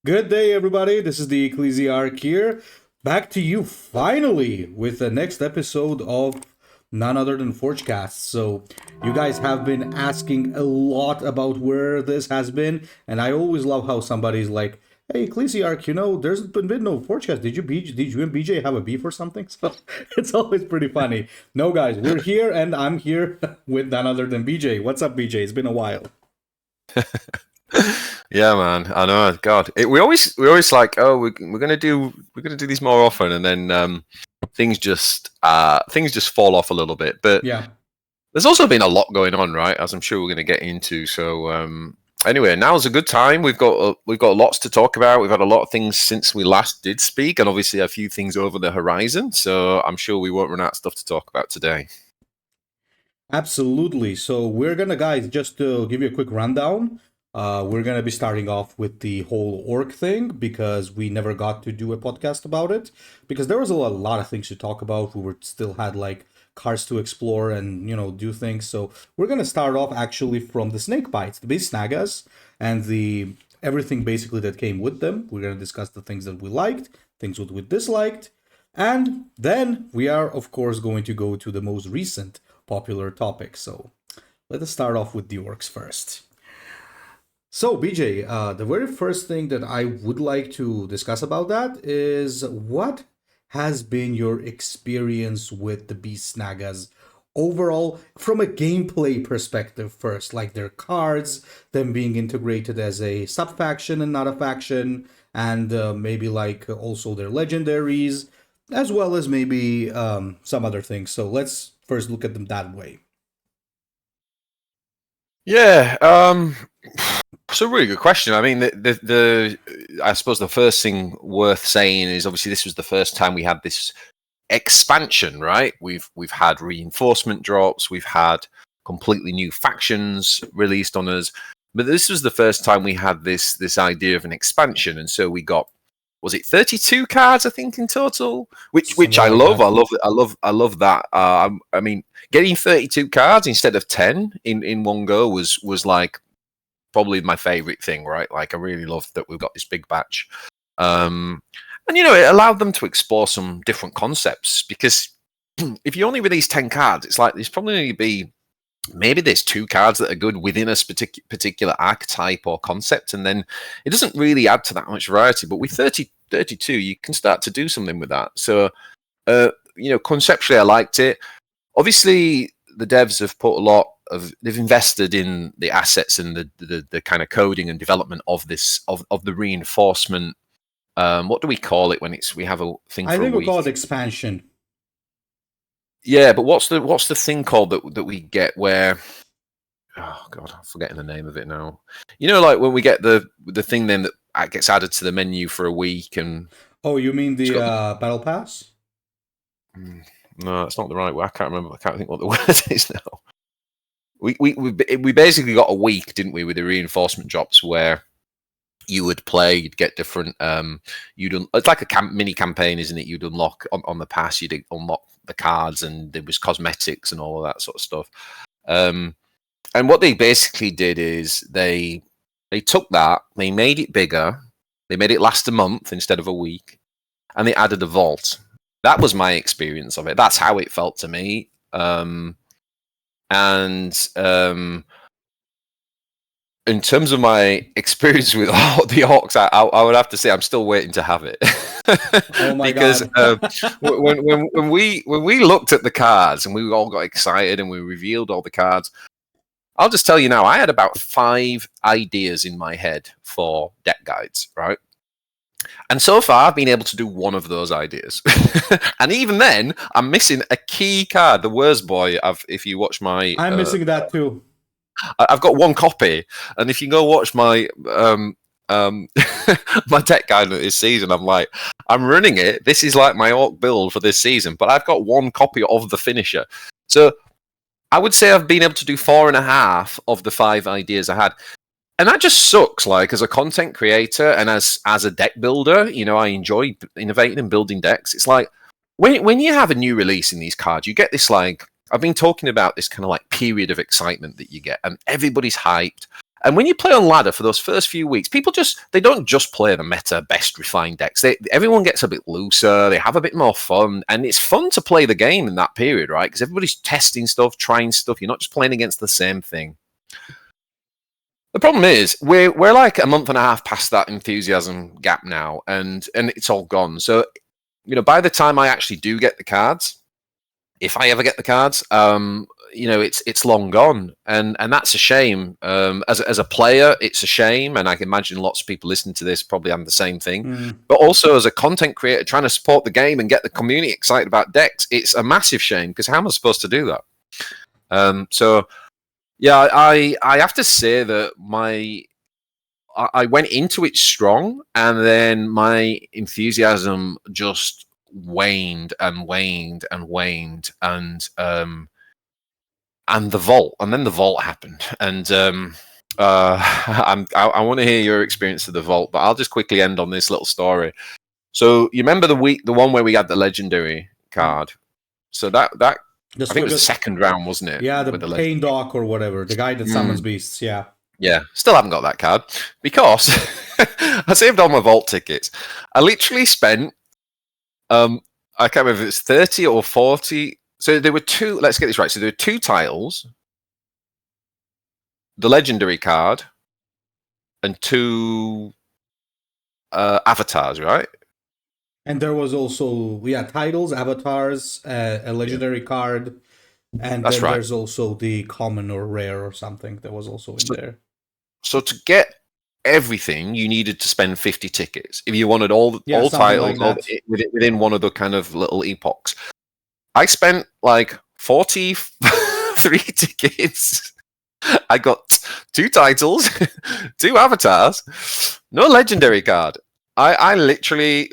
Good day, everybody. This is the Ecclesiarch here. Back to you finally with the next episode of none other than FOREGECAST. So, you guys have been asking a lot about where this has been, and I always love how somebody's like, "Hey, Ecclesiarch, there's been no FOREGECAST. Did you and BJ have a beef or something?" So it's always pretty funny. No, guys, we're here, and I'm here with none other than BJ. What's up, BJ? It's been a while. Yeah, man. I know. God, we always like, oh, we're gonna do these more often, and then things just fall off a little bit. But Yeah. there's also been a lot going on, right? As I'm sure we're gonna get into. So anyway, now's a good time. We've got lots to talk about. We've had a lot of things since we last did speak, and obviously a few things over the horizon. So I'm sure we won't run out of stuff to talk about today. Absolutely. So we're gonna, guys, just to give you a quick rundown. We're gonna be starting off with the whole orc thing because we never got to do a podcast about it because there was a lot of things to talk about. We were still had like cars to explore and do things. So we're gonna start off actually from the snake bites, the Beast Snaggas, and the everything basically that came with them. We're gonna discuss the things that we liked, things that we disliked, and then we are of course going to go to the most recent popular topic. So let us start off with the orcs first. So, BJ, the very first thing that I would like to discuss about that is what has been your experience with the Beast Snagas overall from a gameplay perspective first, like their cards, them being integrated as a sub faction and not a faction, and maybe like also their legendaries, as well as maybe some other things. So let's first look at them that way. Yeah. It's a really good question. I mean, I suppose the first thing worth saying is obviously this was the first time we had this expansion, right? We've had reinforcement drops, we've had completely new factions released on us, but this was the first time we had this idea of an expansion, and so we got, was it 32 cards I think in total, which I love. I love that. I mean, getting 32 cards instead of 10 in one go was like probably my favorite thing, right? Like I really love that we've got this big batch. And it allowed them to explore some different concepts, because if you only release 10 cards, it's like there's probably going to be, maybe there's 2 cards that are good within a particular archetype or concept, and then it doesn't really add to that much variety. But with 32, you can start to do something with that. So, conceptually, I liked it. Obviously, the devs have put a lot of, they've invested in the assets and the kind of coding and development of this, of the reinforcement. What do we call it when we have a thing for a week? I think we call it expansion. Yeah, but what's the thing called that we get where? Oh God, I'm forgetting the name of it now. Like when we get the thing then that gets added to the menu for a week, and oh, you mean the battle pass? No, it's not the right word. I can't remember. I can't think what the word is now. We basically got a week, didn't we, with the reinforcement drops where you would play, you'd get different. It's like a mini campaign, isn't it? You'd unlock on the pass, you'd unlock the cards, and there was cosmetics and all of that sort of stuff. And what they basically did is they took that, they made it bigger, they made it last a month instead of a week, and they added a vault. That was my experience of it. That's how it felt to me. In terms of my experience with the Orks, I would have to say I'm still waiting to have it. Oh my because God. when we looked at the cards and we all got excited and we revealed all the cards, I'll just tell you now, I had about 5 ideas in my head for deck guides, right? And so far, I've been able to do one of those ideas. And even then, I'm missing a key card, the Worst Boy. If you watch my... I'm missing that too. I've got 1 copy. And if you go watch my my deck guide this season, I'm running it. This is like my Orc build for this season. But I've got 1 copy of the finisher. So I would say I've been able to do 4.5 of the 5 ideas I had. And that just sucks, like, as a content creator and as a deck builder, I enjoy innovating and building decks. It's like, when you have a new release in these cards, you get this, like, I've been talking about this kind of, like, period of excitement that you get, and everybody's hyped, And when you play on ladder for those first few weeks, people they don't just play the meta best refined decks. Everyone gets a bit looser, they have a bit more fun, and it's fun to play the game in that period, right? Because everybody's testing stuff, trying stuff. You're not just playing against the same thing. The problem is we're like a month and a half past that enthusiasm gap now, and it's all gone. So, by the time I actually do get the cards, if I ever get the cards, it's long gone, and that's a shame. As a player, it's a shame, and I can imagine lots of people listening to this probably have the same thing. But also as a content creator trying to support the game and get the community excited about decks, it's a massive shame, because how am I supposed to do that? So yeah, I have to say that I went into it strong, and then my enthusiasm just waned and waned and waned, and the vault, and then the vault happened, and I want to hear your experience of the vault, but I'll just quickly end on this little story. So you remember the one where we had the legendary card? So that I think it was the second round, wasn't it? Yeah, the Pain Doc or whatever, the guy that summons beasts. Yeah. Yeah, still haven't got that card because I saved all my vault tickets. I literally spent I can't remember if it's 30 or 40. So there were two. Let's get this right. So there were two titles, the legendary card, and two avatars, right? And there was also titles, avatars, a legendary card, and then there's also the common or rare or something that was also in there. So to get everything, you needed to spend 50 tickets if you wanted all titles like within one of the kind of little epochs. I spent like 43 tickets. I got 2 titles, 2 avatars, no legendary card. I literally,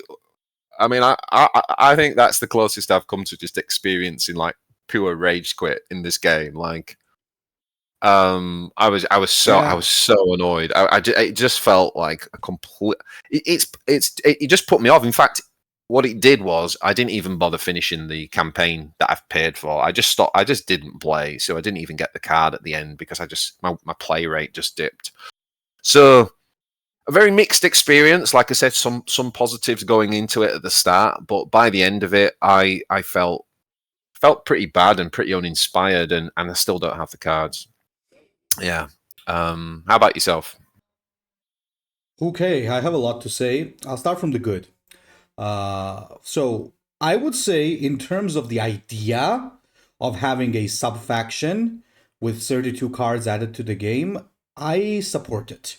I think that's the closest I've come to just experiencing like pure rage quit in this game. Like, I was so annoyed. It just felt like a complete. It just put me off. In fact, what it did was I didn't even bother finishing the campaign that I've paid for. I just stopped. I just didn't play, so I didn't even get the card at the end because my play rate just dipped. So a very mixed experience. Like I said, some positives going into it at the start, but by the end of it, I felt pretty bad and pretty uninspired, and I still don't have the cards. Yeah. How about yourself? Okay, I have a lot to say. I'll start from the good. So I would say, in terms of the idea of having a sub-faction with 32 cards added to the game, I support it.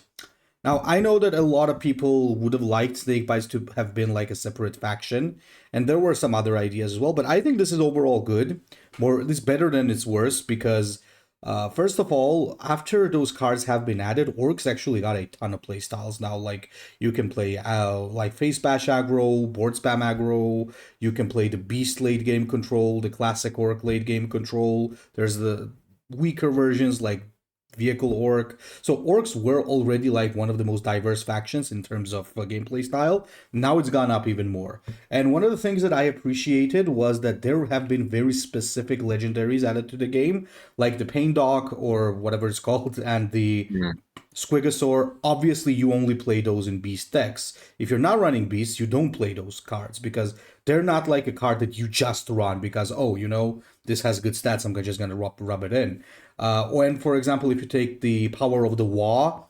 Now, I know that a lot of people would have liked Snakebites to have been like a separate faction, and there were some other ideas as well, but I think this is overall good. It's better than it's worse, because first of all, after those cards have been added, Orks actually got a ton of playstyles now. Like, you can play like face bash aggro, board spam aggro. You can play the beast late game control, the classic Ork late game control. There's the weaker versions like vehicle orc. So Orks were already like one of the most diverse factions in terms of gameplay style. Now it's gone up even more. And one of the things that I appreciated was that there have been very specific legendaries added to the game, like the Pain Doc or whatever it's called, and the Squigosaur. Obviously, you only play those in beast decks. If you're not running beasts, you don't play those cards, because they're not like a card that you just run because, oh, this has good stats, I'm just going to rub it in. And for example, if you take the Power of the Wa,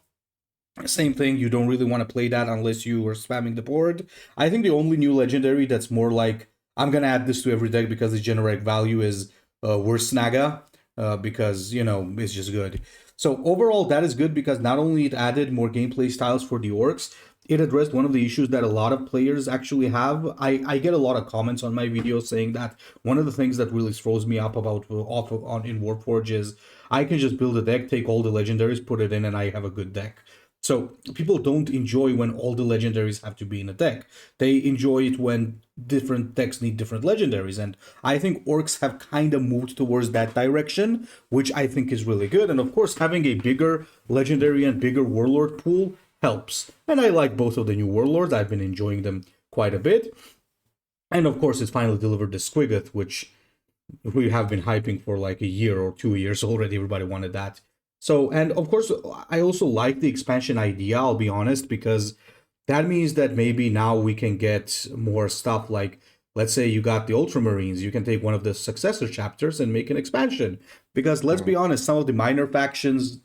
same thing, you don't really want to play that unless you are spamming the board. I think the only new legendary that's more like, I'm going to add this to every deck because the generic value is Worst Snaga, because, it's just good. So overall, that is good, because not only it added more gameplay styles for the Orks, it addressed one of the issues that a lot of players actually have. I get a lot of comments on my videos saying that one of the things that really throws me up about in Warpforge is I can just build a deck, take all the legendaries, put it in, and I have a good deck. So people don't enjoy when all the legendaries have to be in a deck. They enjoy it when different decks need different legendaries, and I think Orks have kind of moved towards that direction, which I think is really good. And of course, having a bigger legendary and bigger warlord pool helps. And I like both of the new warlords. I've been enjoying them quite a bit. And of course, it's finally delivered the Squigoth, which we have been hyping for like a year or 2 years already. Everybody wanted that. So, and of course, I also like the expansion idea, I'll be honest, because that means that maybe now we can get more stuff like, let's say you got the Ultramarines, you can take one of the successor chapters and make an expansion. Because let's be honest, some of the minor factions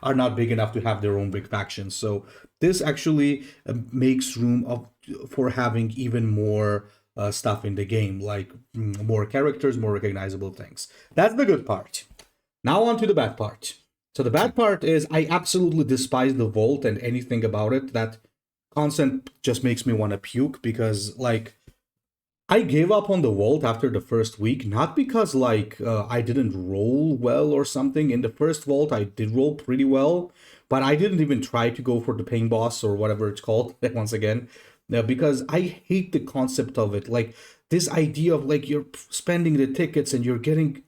are not big enough to have their own big factions. So this actually makes room for having even more stuff in the game, like more characters, more recognizable things. That's the good part. Now on to the bad part. So the bad part is I absolutely despise the Vault and anything about it. That concept just makes me want to puke because like I gave up on the Vault after the first week, not because like I didn't roll well or something. In the first Vault, I did roll pretty well, but I didn't even try to go for the pain boss or whatever it's called once again, because I hate the concept of it. Like this idea of like you're spending the tickets and you're getting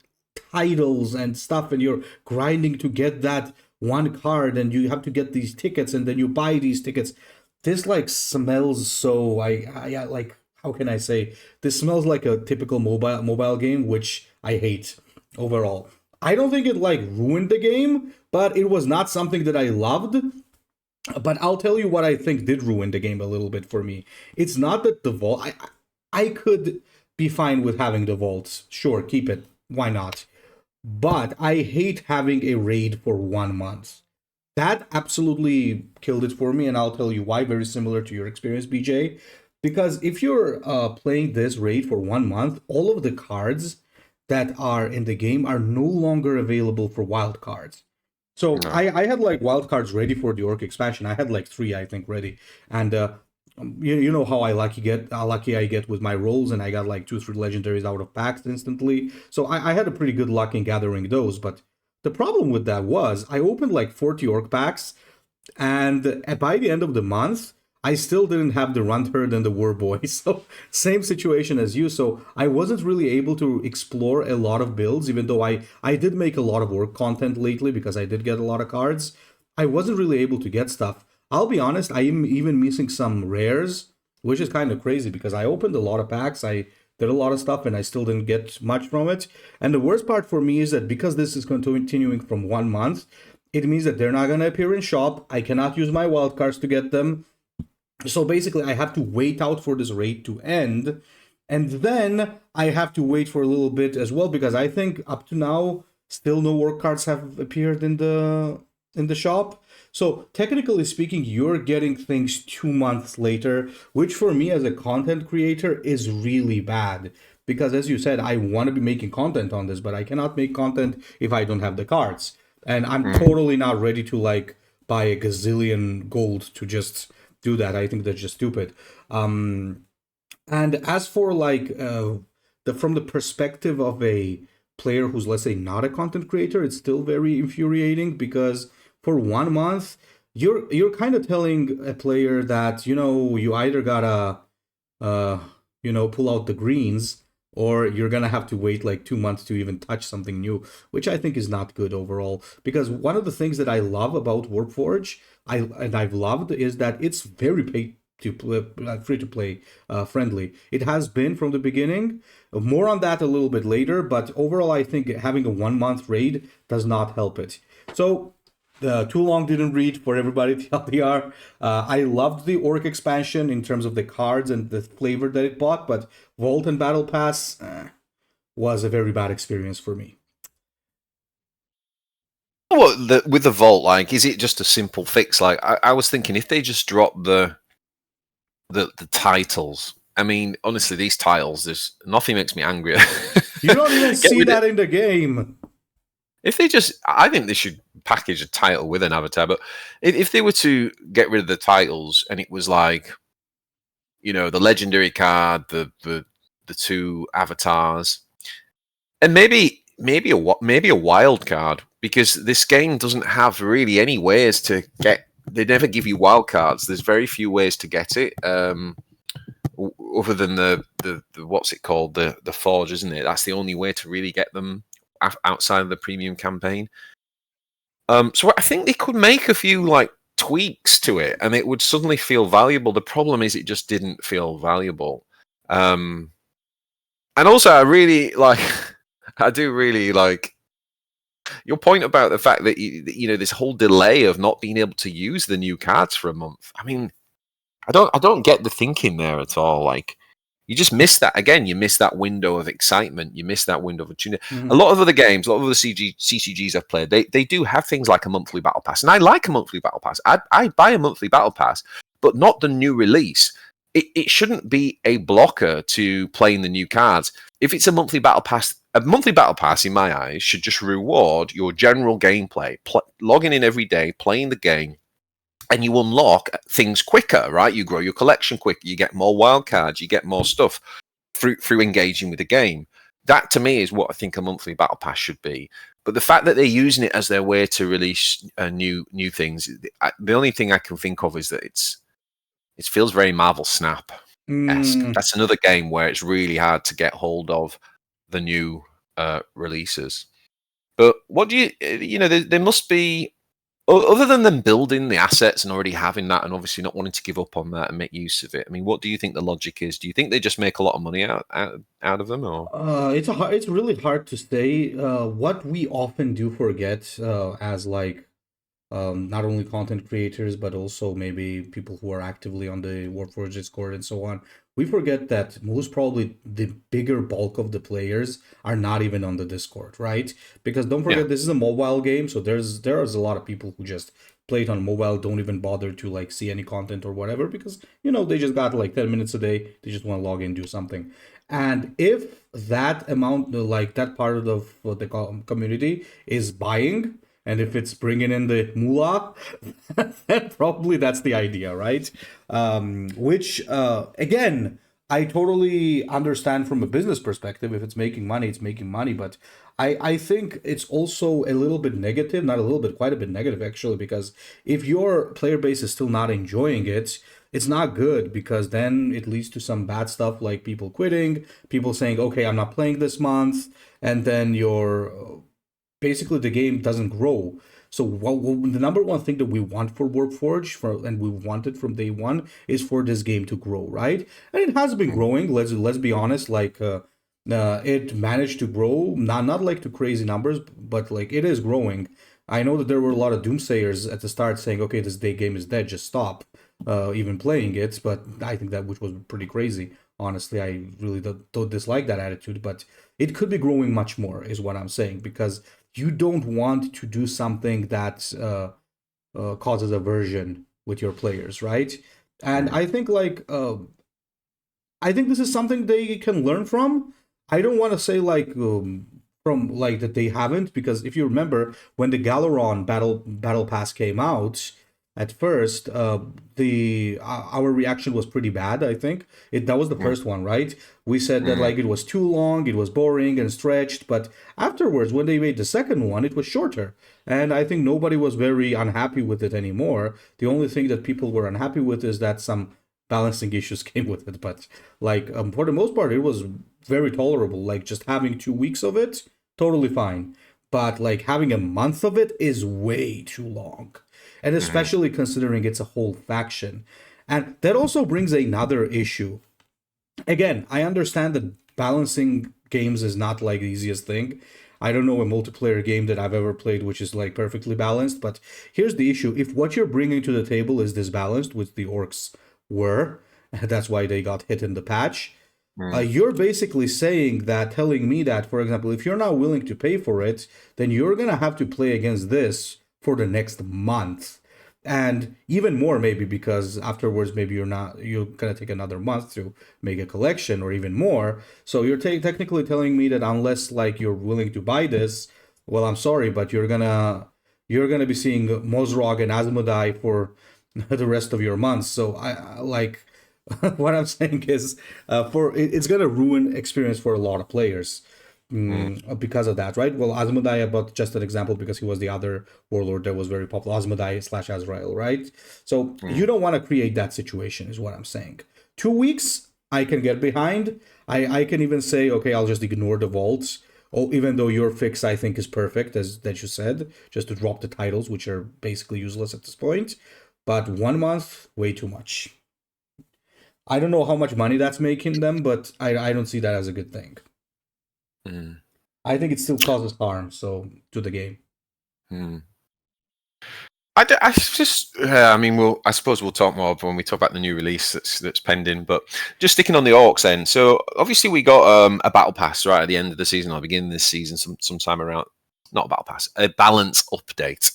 titles and stuff and you're grinding to get that one card and you have to get these tickets and then you buy these tickets. This like smells so I like, how can I say, this smells like a typical mobile game, which I hate overall. I don't think it like ruined the game, but it was not something that I loved. But I'll tell you what I think did ruin the game a little bit for me. It's not that the vault. I could be fine with having the vaults. Sure, keep it. Why not? But I hate having a raid for 1 month. That absolutely killed it for me, and I'll tell you why. Very similar to your experience, BJ. Because if you're playing this raid for 1 month, all of the cards that are in the game are no longer available for wild cards. So No. I had like wild cards ready for the Orc expansion. I had like 3, I think, ready. And you know how lucky I get with my rolls, and I got like 2-3 legendaries out of packs instantly. So I had a pretty good luck in gathering those. But the problem with that was I opened like 40 Orc packs, and by the end of the month, I still didn't have the Rundherd and the Warboy. So same situation as you. So I wasn't really able to explore a lot of builds, even though I did make a lot of Orc content lately because I did get a lot of cards. I wasn't really able to get stuff. I'll be honest, I am even missing some rares, which is kind of crazy because I opened a lot of packs. I did a lot of stuff and I still didn't get much from it. And the worst part for me is that because this is continuing from 1 month, it means that they're not going to appear in shop. I cannot use my wildcards to get them. So basically, I have to wait out for this raid to end. And then I have to wait for a little bit as well, because I think up to now, still no work cards have appeared in the shop. So technically speaking, you're getting things 2 months later, which for me as a content creator is really bad. Because as you said, I want to be making content on this, but I cannot make content if I don't have the cards. And I'm totally not ready to like buy a gazillion gold to just do that. I think that's just stupid. And as for like from the perspective of a player who's, let's say, not a content creator, it's still very infuriating because for 1 month you're kind of telling a player that, you know, you either gotta pull out the greens, or you're gonna have to wait like 2 months to even touch something new, which I think is not good overall. Because one of the things that I love about Warpforge, I've loved, is that it's very free to play friendly. It has been from the beginning. More on that a little bit later, but overall, I think having a 1 month raid does not help it. So too long didn't read for everybody, TLDR. I loved the Orc expansion in terms of the cards and the flavor that it brought, but Vault and Battle Pass was a very bad experience for me. With the Vault, like, is it just a simple fix? Like, I was thinking if they just drop the titles. I mean, honestly, these titles, there's nothing makes me angrier. You don't even see that in the game. If they just, I think they should package a title with an avatar. But if they were to get rid of the titles and it was like, you know, the legendary card, the 2 avatars, and maybe a wild card, because this game doesn't have really any ways to get. They never give you wild cards. There's very few ways to get it, other than the what's it called, the Forge, isn't it? That's the only way to really get them outside of the premium campaign. So I think they could make a few like tweaks to it, and it would suddenly feel valuable. The problem is it just didn't feel valuable. And also, I do really like Your point about the fact that you know this whole delay of not being able to use the new cards for a month. I mean, I don't get the thinking there at all. Like, you just miss that again. You miss that window of excitement. You miss that window of opportunity. Mhm. A lot of other games, a lot of other CCGs I've played, they do have things like a monthly battle pass, and I like a monthly battle pass. I buy a monthly battle pass, but not the new release. It shouldn't be a blocker to playing the new cards. If it's a monthly battle pass, in my eyes, should just reward your general gameplay, logging in every day, playing the game, and you unlock things quicker, right? You grow your collection quicker, you get more wild cards, you get more stuff through engaging with the game. That to me is what I think a monthly battle pass should be. But the fact that they're using it as their way to release new things, the only thing I can think of is that it feels very Marvel Snap-esque. That's another game where it's really hard to get hold of the new releases. But what do you know, there must be, other than them building the assets and already having that and obviously not wanting to give up on that and make use of it, I mean, what do you think the logic is? Do you think they just make a lot of money out of them? Or It's really hard to say. What we often do forget, as like not only content creators but also maybe people who are actively on the Warforged Discord and so on, we forget that most probably the bigger bulk of the players are not even on the Discord, right? Because don't forget, this is a mobile game, so there's a lot of people who just play it on mobile, don't even bother to like see any content or whatever, because they just got like 10 minutes a day, they just want to log in, do something. And if that amount, like that part of the community is buying, and if it's bringing in the moolah, then probably that's the idea, right? Which, again, I totally understand from a business perspective. If it's making money, it's making money. But I think it's also a little bit negative, not a little bit, quite a bit negative, actually, because if your player base is still not enjoying it, it's not good, because then it leads to some bad stuff like people quitting, people saying, okay, I'm not playing this month, and then your basically the game doesn't grow. So the number one thing that we want for Warpforge, and we wanted from day one, is for this game to grow, right? And it has been growing. Let's be honest. Like it managed to grow, not like to crazy numbers, but like it is growing. I know that there were a lot of doomsayers at the start saying, "Okay, this day game is dead. Just stop, even playing it." But I think that which was pretty crazy. Honestly, I really don't dislike that attitude, but it could be growing much more, is what I'm saying, because you don't want to do something that causes aversion with your players, right? And I think I think this is something they can learn from. I don't want to say like from like that they haven't, because if you remember when the Galaron battle pass came out, at first the our reaction was pretty bad. I think that was the first one, right? We said that like it was too long, it was boring and stretched, but afterwards when they made the second one, it was shorter, and I think nobody was very unhappy with it anymore. The only thing that people were unhappy with is that some balancing issues came with it, but like for the most part it was very tolerable. Like just having 2 weeks of it, totally fine, but like having a month of it is way too long, and especially considering it's a whole faction. And that also brings another issue. Again, I understand that balancing games is not like the easiest thing. I don't know a multiplayer game that I've ever played which is like perfectly balanced, but here's the issue. If what you're bringing to the table is disbalanced, which the Orks were, that's why they got hit in the patch, you're basically telling me that, for example, if you're not willing to pay for it, then you're going to have to play against this for the next month. And even more, maybe, because afterwards maybe you're gonna take another month to make a collection, or even more. So you're technically telling me that unless like you're willing to buy this, well, I'm sorry, but you're gonna be seeing Mozrog and Asmodai for the rest of your months. So I like what I'm saying is it's gonna ruin experience for a lot of players. Because of that, right? Well, Asmodai, but just an example, because he was the other warlord that was very popular, Asmodai / Azrael, right? So you don't want to create that situation, is what I'm saying. 2 weeks, I can get behind. I can even say, okay, I'll just ignore the vaults. Oh, even though your fix, I think, is perfect, as that you said, just to drop the titles, which are basically useless at this point. But 1 month, way too much. I don't know how much money that's making them, but I don't see that as a good thing. I think it still causes harm, so to the game. Hmm. I just, I mean, I suppose we'll talk more when we talk about the new release that's pending. But just sticking on the Orks end. So obviously we got a battle pass right at the end of the season or beginning of this season, sometime around. Not a battle pass, a balance update.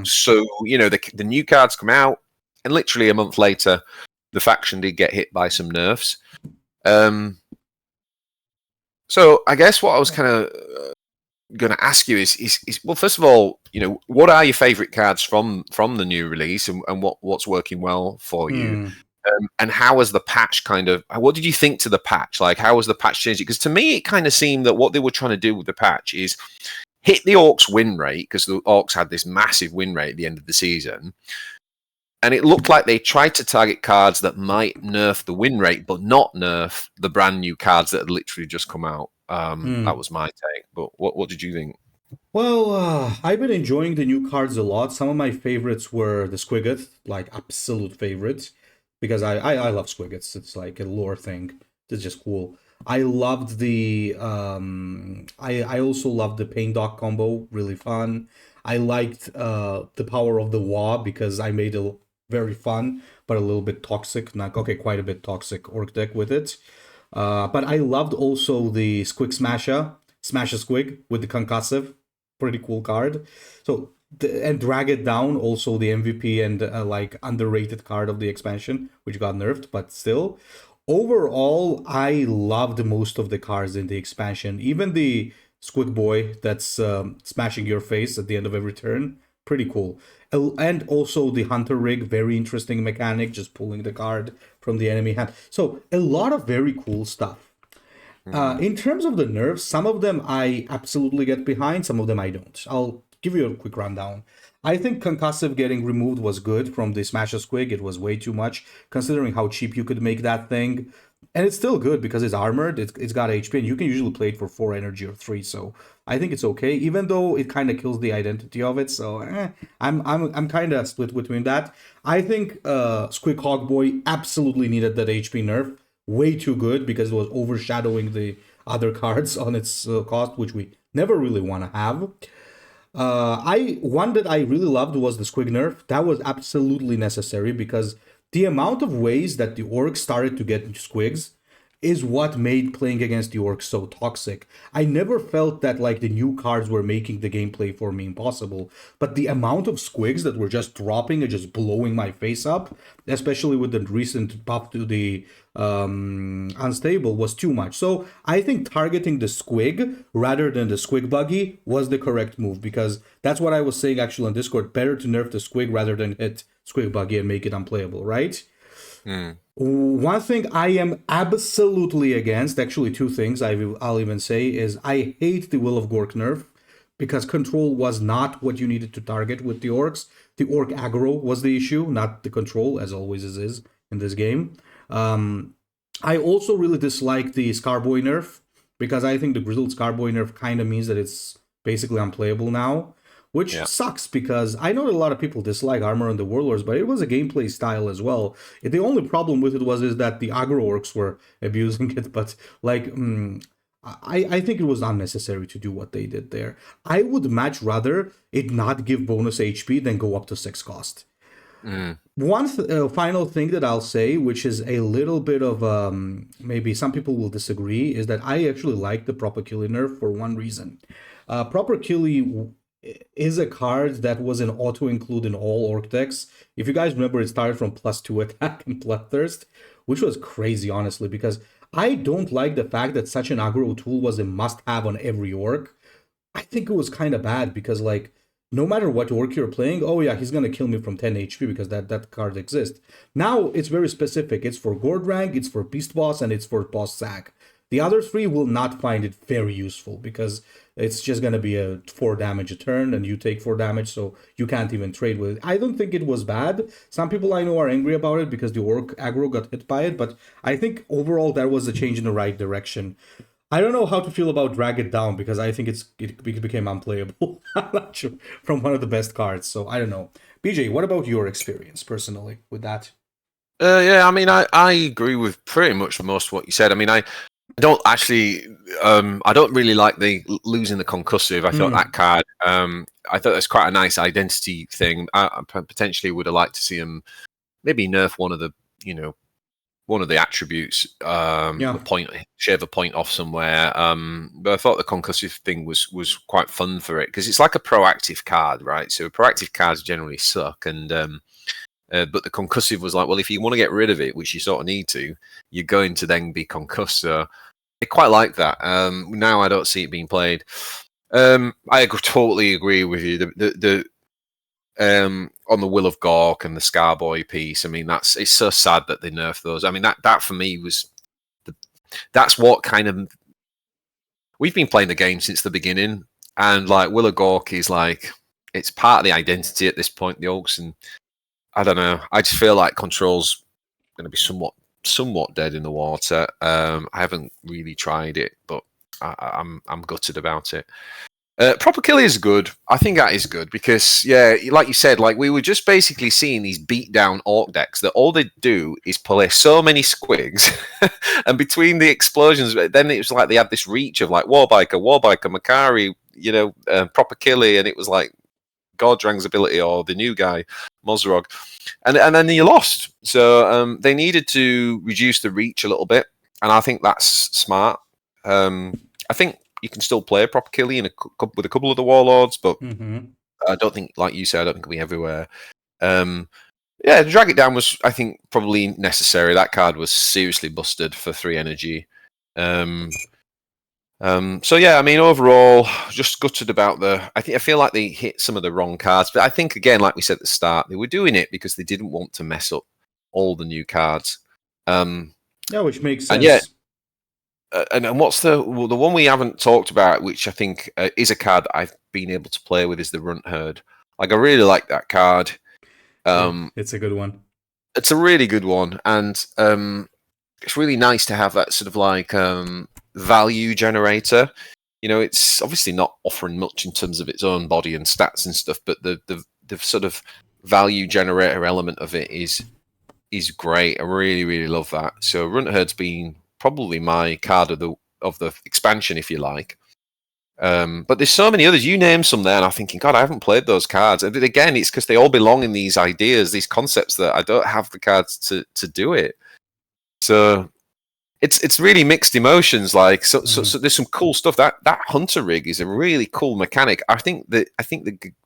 So the new cards come out, and literally a month later, the faction did get hit by some nerfs. So I guess what I was kind of going to ask you is well, first of all, what are your favorite cards from the new release, and what's working well for you, and how was the patch what did you think to the patch? Like, how was the patch changing? Because to me, it kind of seemed that what they were trying to do with the patch is hit the Orks win rate, because the Orks had this massive win rate at the end of the season. And it looked like they tried to target cards that might nerf the win rate, but not nerf the brand new cards that had literally just come out. That was my take. But what did you think? Well, I've been enjoying the new cards a lot. Some of my favorites were the Squigget, like absolute favorites, because I love Squiggets. It's like a lore thing. It's just cool. I loved the I also loved the Pain Dock combo, really fun. I liked the power of the Wa because I made a very fun but a little bit toxic, not okay, quite a bit toxic orc deck with it. But I loved also the Squig Smash a Squig with the concussive, pretty cool card. So and Drag It Down, also the MVP and like underrated card of the expansion, which got nerfed, but still. Overall, I loved most of the cards in the expansion. Even the Squig Boy that's smashing your face at the end of every turn, pretty cool. And also the Hunter Rig, very interesting mechanic, just pulling the card from the enemy hand. So a lot of very cool stuff. In terms of the nerfs, some of them I absolutely get behind, some of them I don't. I'll give you a quick rundown. I think concussive getting removed was good from the Smash a Squig. It was way too much, considering how cheap you could make that thing. And it's still good because it's armored, it's got HP, and you can usually play it for 4 energy or 3, so I think it's okay, even though it kind of kills the identity of it, so I'm kind of split between that. I think Squig Hogboy absolutely needed that HP nerf. Way too good because it was overshadowing the other cards on its cost, which we never really want to have. One that I really loved was the Squig nerf. That was absolutely necessary because the amount of ways that the orcs started to get squigs is what made playing against the orcs so toxic. I never felt that like the new cards were making the gameplay for me impossible, but the amount of squigs that were just dropping and just blowing my face up, especially with the recent buff to the unstable, was too much. So I think targeting the squig rather than the squig buggy was the correct move, because that's what I was saying actually on Discord. Better to nerf the squig rather than hit squig buggy and make it unplayable, right? One thing I am absolutely against, actually two things I'll even say, is I hate the Will of Gork nerf because control was not what you needed to target with the orcs. The orc aggro was the issue, not the control, as always is in this game. I also really dislike the Scarboy nerf because I think the Grizzled Scarboy nerf kind of means that it's basically unplayable now, which sucks because I know that a lot of people dislike Armor and the Warlords, but it was a gameplay style as well. The only problem with it is that the aggro orcs were abusing it, but like I think it was unnecessary to do what they did there. I would much rather it not give bonus HP than go up to 6 cost. One final thing that I'll say, which is a little bit of maybe some people will disagree, is that I actually like the Proper Killy nerf for one reason. Proper Killy is a card that was an auto-include in all orc decks. If you guys remember, it started from +2 attack and Bloodthirst, which was crazy, honestly, because I don't like the fact that such an aggro tool was a must-have on every orc. I think it was kind of bad because, like, no matter what orc you're playing, oh yeah, he's gonna kill me from 10 HP because that card exists. Now it's very specific. It's for Gordrang, it's for Beast Boss, and it's for Boss Sack. The other 3 will not find it very useful because it's just gonna be a 4 damage a turn, and you take 4 damage, so you can't even trade with it. I don't think it was bad. Some people I know are angry about it because the orc aggro got hit by it, but I think overall that was a change in the right direction. I don't know how to feel about Drag It Down because I think it became unplayable. I'm not sure, from one of the best cards, so I don't know. BJ, what about your experience personally with that? Yeah, I mean, I agree with pretty much most of what you said. I mean, I don't actually. I don't really like the losing the concussive. I thought that card. I thought that's quite a nice identity thing. I potentially would have liked to see him maybe nerf one of the, one of the attributes. The point, shave a point off somewhere. But I thought the concussive thing was quite fun for it because it's like a proactive card, right? So proactive cards generally suck, and but the concussive was like, well, if you want to get rid of it, which you sort of need to, you're going to then be concussed. So I quite like that. Now I don't see it being played. I totally agree with you. The on the Will of Gork and the Scarboy piece. I mean, it's so sad that they nerfed those. I mean, that for me was that's what kind of we've been playing the game since the beginning, and like Will of Gork is like it's part of the identity at this point. The Orks, and I don't know. I just feel like Control's going to be somewhat dead in the water. I haven't really tried it, but I'm gutted about it. Proper Kill is good. I think that is good because, yeah, like you said, like we were just basically seeing these beat down Ork decks that all they do is play so many squigs, and between the explosions, then it was like they had this reach of like Warbiker, Makari, Proper Killy, and it was like Gordrang's ability or the new guy, Mozrog. And then you lost. So they needed to reduce the reach a little bit, and I think that's smart. I think you can still play Proper Killy with a couple of the Warlords, but I don't think, like you said, I don't think it'll be everywhere. Drag It Down was, I think, probably necessary. That card was seriously busted for 3 energy. So yeah, I mean, overall, just gutted about I feel like they hit some of the wrong cards, but I think again, like we said at the start, they were doing it because they didn't want to mess up all the new cards. Which makes sense. And yeah, and what's the one we haven't talked about, which I think is a card that I've been able to play with, is the Runt Herd. Like, I really like that card. It's a good one. It's a really good one, and it's really nice to have that sort of like value generator. It's obviously not offering much in terms of its own body and stats and stuff, but the sort of value generator element of it is great. I really, really love that. So Runt Herd's been probably my card of the expansion, if you like. But there's so many others. You name some there, and I'm thinking, God, I haven't played those cards. And again, it's because they all belong in these ideas, these concepts that I don't have the cards to do it. So it's really mixed emotions. Like, so there's some cool stuff. That Hunter rig is a really cool mechanic. I think the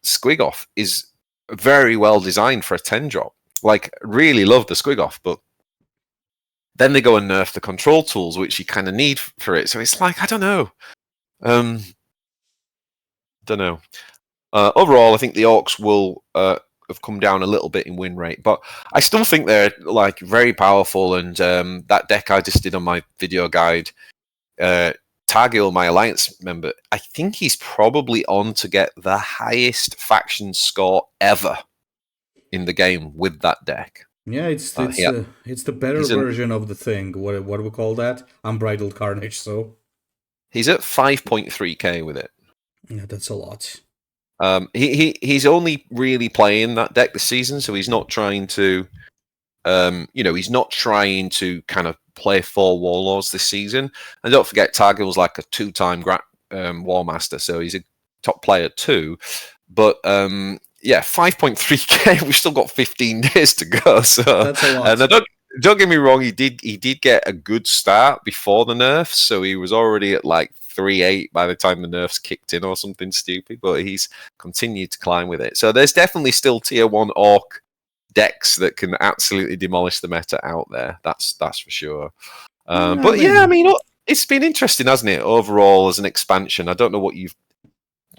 Squig Off is very well designed for a 10-drop. Like, really love the Squig Off, but then they go and nerf the control tools, which you kind of need for it. So it's like, I don't know. Overall, I think the Orks will have come down a little bit in win rate, but I still think they're like very powerful. And that deck I just did on my video guide, Targil, my Alliance member, I think he's probably on to get the highest faction score ever in the game with that deck. Yeah, it's the better version of the thing. What do we call that? Unbridled Carnage. So he's at 5.3k with it. Yeah, that's a lot. He's only really playing that deck this season, so he's not trying to, he's not trying to kind of play 4 Warlords this season. And don't forget, Targil's like a 2-time War Master, so he's a top player too. But 5.3k. We've still got 15 days to go. So that's a lot. And don't get me wrong, he did get a good start before the nerfs, so he was already at like 3-8 by the time the nerfs kicked in or something stupid, but he's continued to climb with it. So there's definitely still tier 1 Ork decks that can absolutely demolish the meta out there. That's for sure. But yeah, I mean, it's been interesting, hasn't it, overall as an expansion? I don't know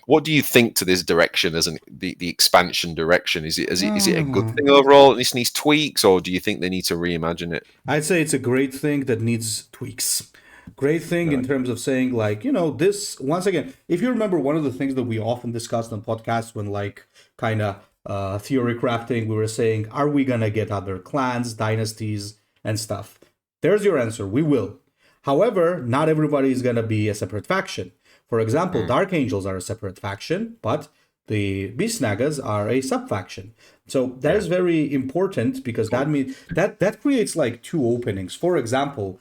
what do you think to this direction as the expansion direction? Is it a good thing overall? It needs tweaks, or do you think they need to reimagine it? I'd say it's a great thing that needs tweaks. Great thing in terms of saying, like, this, once again, if you remember, one of the things that we often discussed on podcasts when, like, kind of theory crafting, we were saying, are we going to get other clans, dynasties, and stuff? There's your answer. We will. However, not everybody is going to be a separate faction. For example, Dark Angels are a separate faction, but the Beast Snaggas are a sub-faction. So that is very important because that means that creates like 2 openings. For example,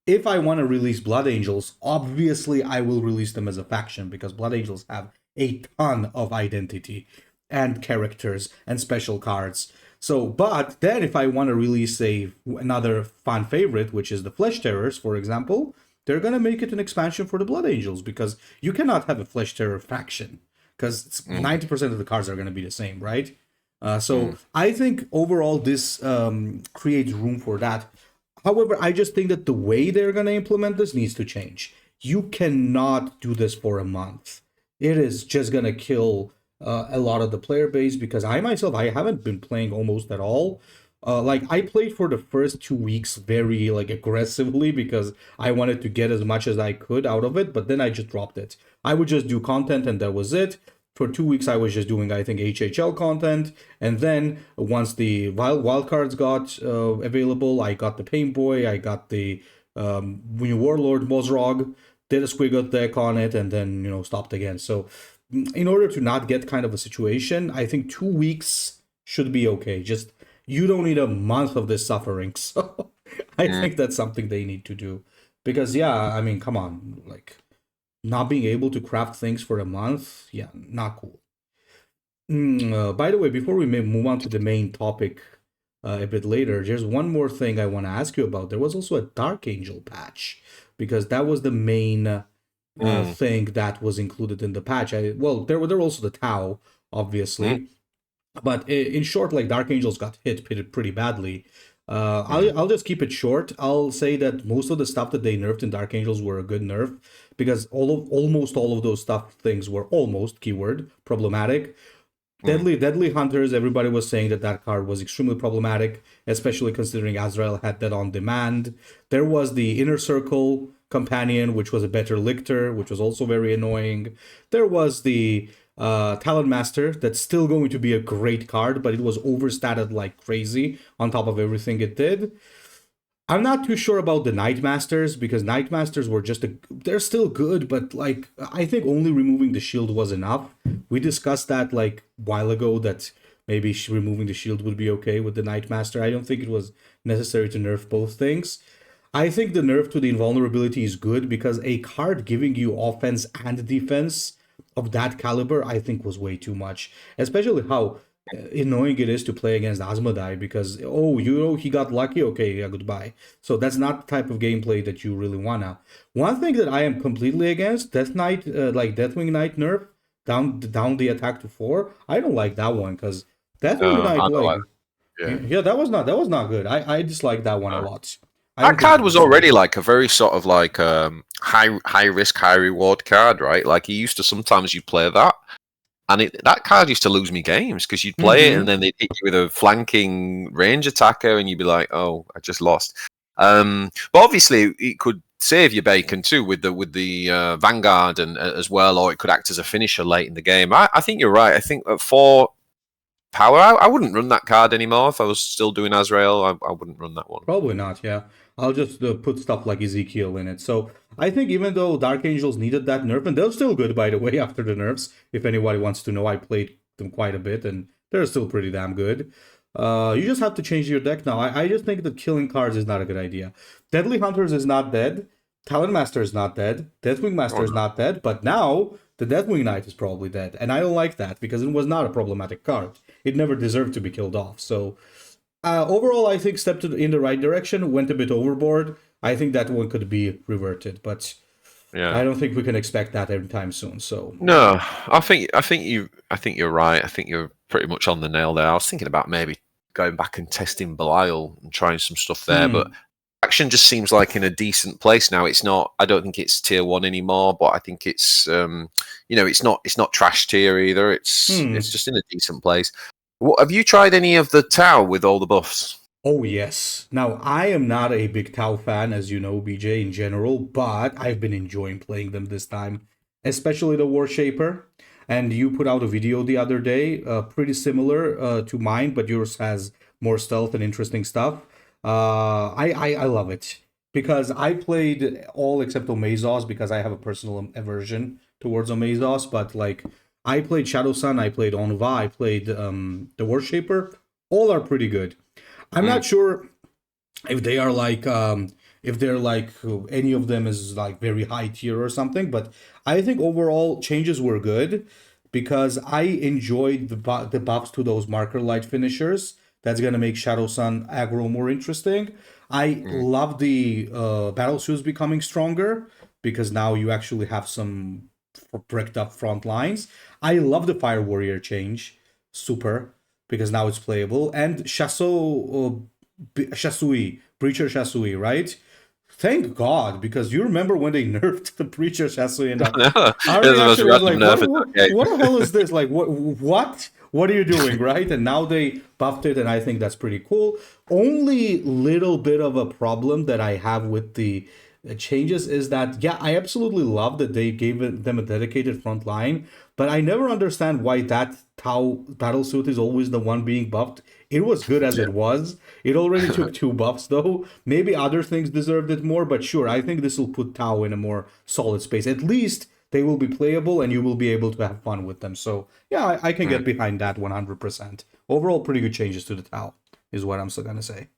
if I want to release Blood Angels, obviously I will release them as a faction because Blood Angels have a ton of identity and characters and special cards. So, but then if I want to release another fan favorite, which is the Flesh Terrors, for example, they're going to make it an expansion for the Blood Angels because you cannot have a Flesh Terror faction because 90% of the cards are going to be the same, right? So I think overall this creates room for that. However, I just think that the way they're going to implement this needs to change. You cannot do this for a month. It is just going to kill a lot of the player base because I haven't been playing almost at all. I played for the first 2 weeks very aggressively because I wanted to get as much as I could out of it, but then I just dropped it. I would just do content and that was it. For 2 weeks, I was just doing, I think, HHL content. And then once the wildcards got available, I got the Pain Boy, I got the New Warlord Mozrog, did a Squiggle deck on it, and then, stopped again. So in order to not get kind of a situation, I think 2 weeks should be okay. Just, you don't need a month of this suffering. So I think that's something they need to do. Because, come on, not being able to craft things for a month, not cool. By the way, before we move on to the main topic a bit later, there's one more thing I want to ask you about. There was also a Dark Angel patch, because that was the main thing that was included in the patch. There were also the Tau, obviously. But in short, Dark Angels got hit pretty badly. I'll just keep it short. I'll say that most of the stuff that they nerfed in Dark Angels were a good nerf because almost all of those things were almost keyword problematic. Deadly Hunters, everybody was saying that card was extremely problematic, especially considering Azrael had that on demand. There was the Inner Circle companion, which was a better Lictor, which was also very annoying. There was the Talon Master, that's still going to be a great card, but it was overstated like crazy on top of everything it did. I'm not too sure about the Night Masters, because Night Masters were they're still good, but I think only removing the shield was enough. We discussed that a while ago, that maybe removing the shield would be okay with the Night Master. I don't think it was necessary to nerf both things. I think the nerf to the invulnerability is good, because a card giving you offense and defense of that caliber, I think, was way too much. Especially how annoying it is to play against Asmodai, because he got lucky, okay, goodbye. So that's not the type of gameplay that you really wanna. One thing that I am completely against, Death Knight, Deathwing Knight nerf down the attack to 4. I don't like that one, because Deathwing Knight, that was not good. I dislike that one a lot. That card was already a very sort of high risk, high reward card, right? You used to sometimes you play that, and that card used to lose me games because you'd play it and then they'd hit you with a flanking range attacker and you'd be like, oh, I just lost. But obviously it could save your bacon too with the Vanguard and as well, or it could act as a finisher late in the game. I think you're right. I think at 4 power, I wouldn't run that card anymore. If I was still doing Azrael, I wouldn't run that one. Probably not, yeah. I'll just put stuff like Ezekiel in it. So I think even though Dark Angels needed that nerf, and they're still good, by the way, after the nerfs, if anybody wants to know, I played them quite a bit, and they're still pretty damn good. You just have to change your deck now. I just think that killing cards is not a good idea. Deadly Hunters is not dead. Talon Master is not dead. Deathwing Master is not dead. But now, the Deathwing Knight is probably dead. And I don't like that, because it was not a problematic card. It never deserved to be killed off. So overall, I think stepped in the right direction, went a bit overboard. I think that one could be reverted, but I don't think we can expect that anytime soon. So no, I think you're right. I think you're pretty much on the nail there. I was thinking about maybe going back and testing Belial and trying some stuff there, but action just seems like in a decent place now. It's not. I don't think it's tier 1 anymore, but I think it's it's not trash tier either. It's just in a decent place. Have you tried any of the Tau with all the buffs? Oh, yes. Now, I am not a big Tau fan, as you know, BJ, in general, but I've been enjoying playing them this time, especially the War Shaper. And you put out a video the other day, pretty similar to mine, but yours has more stealth and interesting stuff. I love it, because I played all except Omazos, because I have a personal aversion towards Omazos, but I played Shadow Sun, I played Onva, I played the War Shaper. All are pretty good. I'm not sure if they are if they're like any of them is like very high tier or something. But I think overall changes were good because I enjoyed the buffs to those marker light finishers. That's gonna make Shadow Sun aggro more interesting. I Mm. love the battle suits becoming stronger because now you actually have some bricked up front lines. I love the Fire Warrior change, super, because now it's playable. And Shasui, Breacher Shasui, right? Thank God, because you remember when they nerfed the Breacher Shasui, and No, our it was the most reaction was random like, nerf in that game. what the hell is this? Like, what? What are you doing, right? And now they buffed it, and I think that's pretty cool. Only little bit of a problem that I have with the changes is that, yeah, I absolutely love that they gave them a dedicated front line, but I never understand why that Tau battlesuit is always the one being buffed. It was good as it was. It already took 2 buffs, though. Maybe other things deserved it more, but sure, I think this will put Tau in a more solid space. At least they will be playable and you will be able to have fun with them. So, yeah, I can get behind that 100%. Overall, pretty good changes to the Tau, is what I'm still going to say.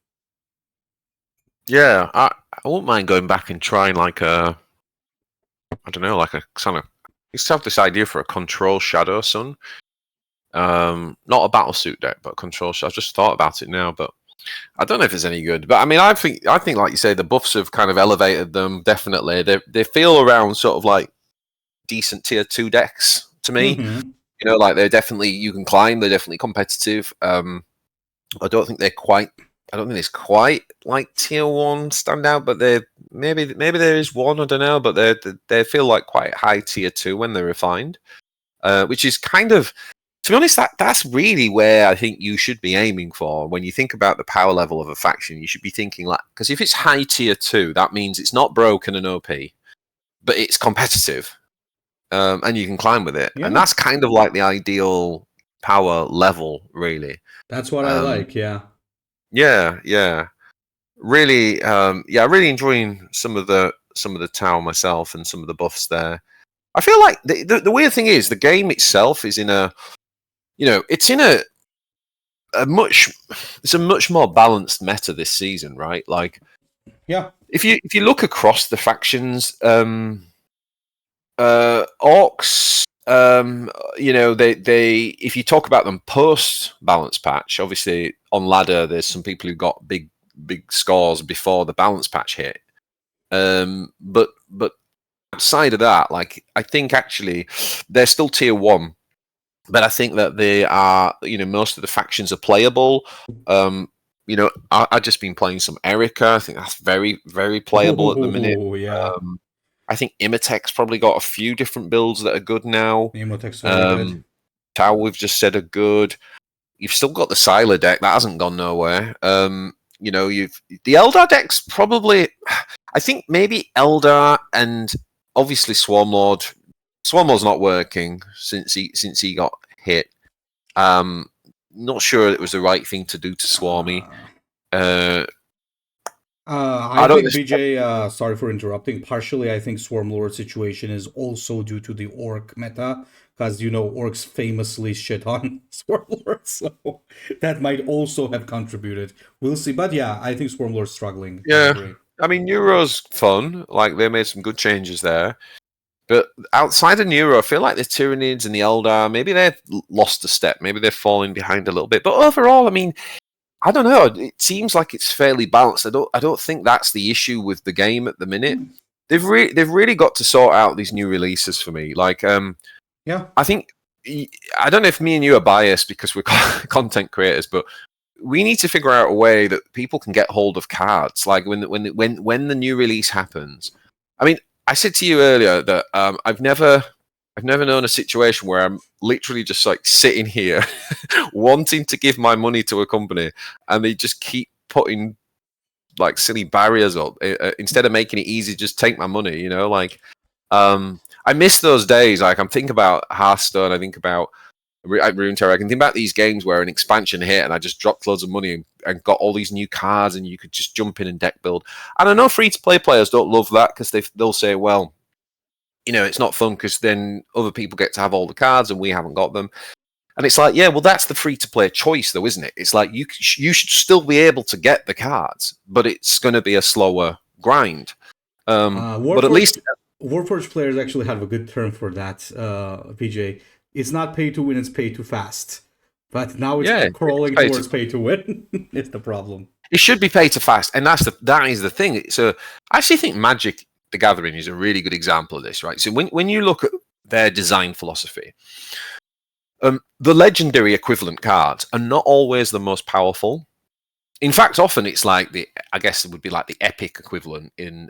Yeah, I won't mind going back and trying like a, I don't know, like a kind of. I used to have this idea for a control Shadow Sun. Not a battlesuit deck, but a control. I've just thought about it now, but I don't know if it's any good. But I mean, I think like you say, the buffs have kind of elevated them. Definitely, they feel around sort of like decent tier 2 decks to me. Mm-hmm. You know, like they're definitely, you can climb. They're definitely competitive. I don't think they're quite. I don't think it's quite like tier 1 standout, but they maybe there is one. I don't know, but they feel like quite high tier 2 when they're refined, which is kind of, to be honest, that's really where I think you should be aiming for when you think about the power level of a faction. You should be thinking like, because if it's high tier 2, that means it's not broken and OP, but it's competitive, and you can climb with it, Yeah. and that's kind of like the ideal power level, really. That's what I like, yeah. Yeah. Really, really enjoying some of the Tau myself and some of the buffs there. I feel like the weird thing is the game itself is in a, it's in a much more balanced meta this season, right? Like, Yeah. if you look across the factions, Orks, they if you talk about them post balance patch, obviously on ladder there's some people who got big scores before the balance patch hit. But outside of that, like, I think actually they're still tier 1, but I think that they are, most of the factions are playable. I've just been playing some Erica. I think that's very, very playable at the minute. Oh, yeah. I think Imhotech's probably got a few different builds that are good now. Imhotech's very good. Tau, we've just said, are good. You've still got the Sylar deck that hasn't gone nowhere. You've the Eldar deck's probably, I think maybe Eldar and obviously Swarmlord. Swarmlord's not working since he got hit. Not sure it was the right thing to do to Swarmy. I think BJ, sorry for interrupting. Partially, I think Swarmlord situation is also due to the Orc meta, because Orcs famously shit on Swarmlord, so that might also have contributed. We'll see, but yeah, I think Swarmlord's struggling. Yeah, I mean, Neuro's fun. Like, they made some good changes there. But outside of Neuro, I feel like the Tyranids and the Eldar, maybe they've lost a step. Maybe they're falling behind a little bit. But overall, I mean, I don't know. It seems like it's fairly balanced. I don't think that's the issue with the game at the minute. They've really got to sort out these new releases for me. Like, yeah, I think, I don't know if me and you are biased because we're content creators, but we need to figure out a way that people can get hold of cards. Like, when the new release happens. I mean, I said to you earlier that I've never known a situation where I'm literally just like sitting here wanting to give my money to a company and they just keep putting like silly barriers up instead of making it easy. Just take my money, I miss those days. Like, I'm thinking about Hearthstone. I think about Runeterra. I can think about these games where an expansion hit and I just dropped loads of money and got all these new cards and you could just jump in and deck build. And I know free-to-play players don't love that because they'll say, well, it's not fun because then other people get to have all the cards and we haven't got them. And it's like, yeah, well, that's the free-to-play choice, though, isn't it? It's like you should still be able to get the cards, but it's going to be a slower grind. But at Warforged, least Warforged players actually have a good term for that, PJ. It's not pay to win, it's pay to fast. But now it's crawling towards pay to win. It's the problem. It should be pay to fast, and that is the thing. So I actually think Magic the Gathering is a really good example of this, right? So when you look at their design philosophy, the legendary equivalent cards are not always the most powerful. In fact, often it's like I guess it would be like the epic equivalent in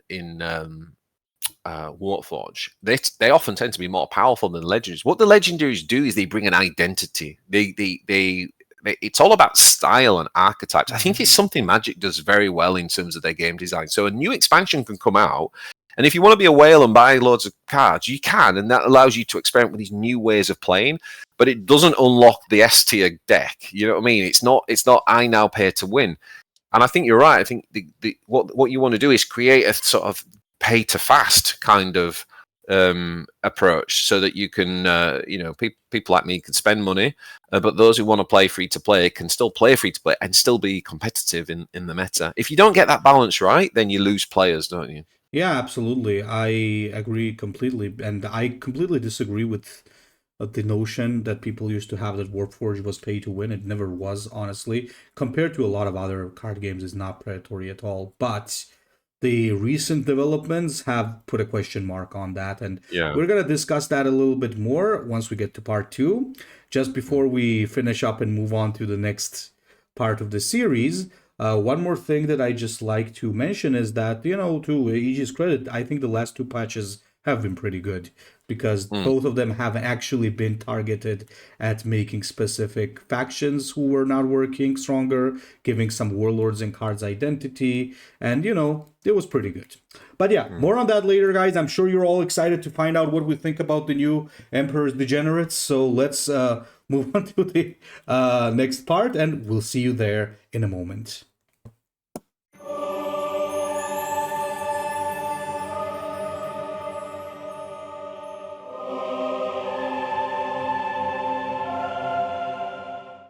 Warpforge. They often tend to be more powerful than legendaries. What the legendaries do is they bring an identity. It's all about style and archetypes. I think it's something Magic does very well in terms of their game design. So a new expansion can come out, and if you want to be a whale and buy loads of cards, you can, and that allows you to experiment with these new ways of playing. But it doesn't unlock the S tier deck. You know what I mean? It's not I now pay to win. And I think you're right. I think what you want to do is create a sort of pay to fast kind of approach, so that you can, people like me can spend money, but those who want to play free to play can still play free to play and still be competitive in the meta. If you don't get that balance right, then you lose players, don't you? Yeah, absolutely. I agree completely, and I completely disagree with the notion that people used to have that Warpforge was pay to win. It never was, honestly. Compared to a lot of other card games, it's not predatory at all. But the recent developments have put a question mark on that, and we're going to discuss that a little bit more once we get to part 2. Just before we finish up and move on to the next part of the series, one more thing that I just like to mention is that, to EG's credit, I think the last 2 patches have been pretty good, because both of them have actually been targeted at making specific factions who were not working stronger, giving some warlords and cards identity, and it was pretty good. But yeah, more on that later, guys. I'm sure you're all excited to find out what we think about the new Emperor's Degenerates, so let's move on to the next part, and we'll see you there in a moment.